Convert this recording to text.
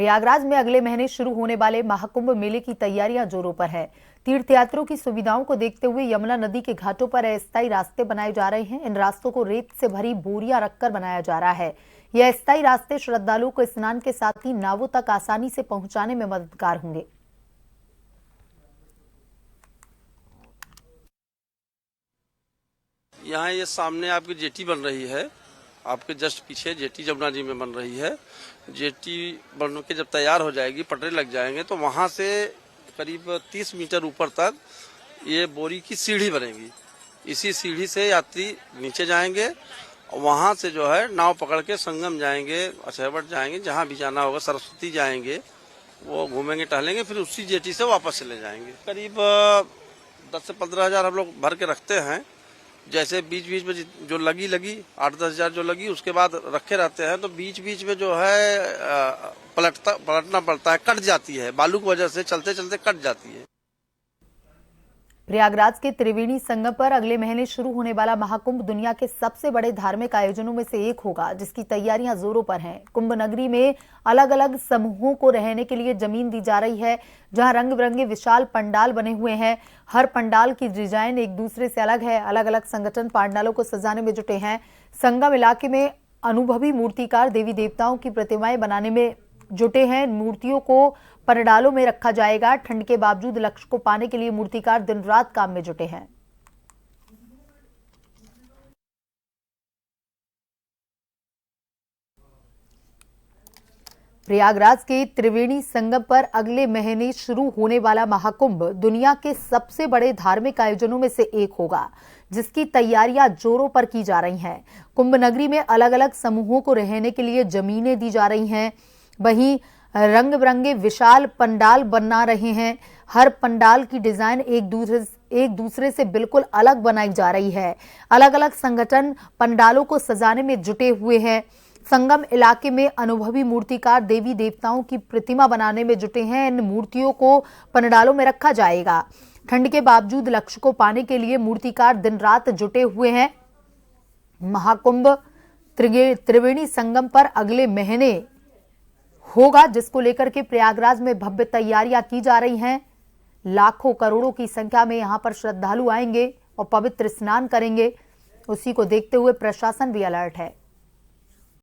प्रयागराज में अगले महीने शुरू होने वाले महाकुंभ मेले की तैयारियां जोरों पर है। तीर्थयात्रियों की सुविधाओं को देखते हुए यमुना नदी के घाटों पर अस्थायी रास्ते बनाए जा रहे हैं। इन रास्तों को रेत से भरी बोरियां रखकर बनाया जा रहा है। यह अस्थायी रास्ते श्रद्धालुओं को स्नान के साथ ही नावों तक आसानी से पहुंचाने में मददगार होंगे। यहाँ ये सामने आपकी जेटी बन रही है, आपके जस्ट पीछे जेटी जमुना जी में बन रही है। जेटी बन के जब तैयार हो जाएगी, पटरे लग जाएंगे, तो वहाँ से करीब 30 मीटर ऊपर तक ये बोरी की सीढ़ी बनेगी। इसी सीढ़ी से यात्री नीचे जाएंगे, वहाँ से जो है नाव पकड़ के संगम जाएंगे, अछरवट जाएंगे, जहाँ भी जाना होगा, सरस्वती जाएंगे, वो घूमेंगे टहलेंगे, फिर उसी जेटी से वापस चले जाएंगे। करीब 10 से 15 हजार हम लोग भर के रखते हैं। जैसे बीच बीच में जो लगी 8-10 हजार जो लगी, उसके बाद रखे रहते हैं, तो बीच बीच में जो है पलटना पड़ता है, कट जाती है, बालू की वजह से चलते चलते कट जाती है। प्रयागराज के त्रिवेणी संगम पर अगले महीने शुरू होने वाला महाकुंभ दुनिया के सबसे बड़े धार्मिक आयोजनों में से एक होगा, जिसकी तैयारियां जोरों पर हैं। कुंभ नगरी में अलग अलग समूहों को रहने के लिए जमीन दी जा रही है, जहां रंग बिरंगे विशाल पंडाल बने हुए हैं। हर पंडाल की डिजाइन एक दूसरे से अलग है। अलग अलग संगठन पंडालों को सजाने में जुटे हैं। संगम इलाके में अनुभवी मूर्तिकार देवी देवताओं की प्रतिमाएं बनाने में जुटे हैं। मूर्तियों को पंडालों में रखा जाएगा। ठंड के बावजूद लक्ष्य को पाने के लिए मूर्तिकार दिन रात काम में जुटे हैं। प्रयागराज के त्रिवेणी संगम पर अगले महीने शुरू होने वाला महाकुंभ दुनिया के सबसे बड़े धार्मिक आयोजनों में से एक होगा, जिसकी तैयारियां जोरों पर की जा रही हैं। कुंभ नगरी में अलग अलग समूहों को रहने के लिए जमीनें दी जा रही हैं। वहीं रंग बिरंगे विशाल पंडाल बना रहे हैं। हर पंडाल की डिजाइन एक दूसरे से बिल्कुल अलग बनाई जा रही है। अलग अलग संगठन पंडालों को सजाने में जुटे हुए हैं। संगम इलाके में अनुभवी मूर्तिकार देवी देवताओं की प्रतिमा बनाने में जुटे हैं। इन मूर्तियों को पंडालों में रखा जाएगा। ठंड के बावजूद लक्ष्य को पाने के लिए मूर्तिकार दिन रात जुटे हुए हैं। महाकुंभ त्रिवेणी संगम पर अगले महीने होगा, जिसको लेकर के प्रयागराज में भव्य तैयारियां की जा रही हैं। लाखों करोड़ों की संख्या में यहां पर श्रद्धालु आएंगे और पवित्र स्नान करेंगे। उसी को देखते हुए प्रशासन भी अलर्ट है।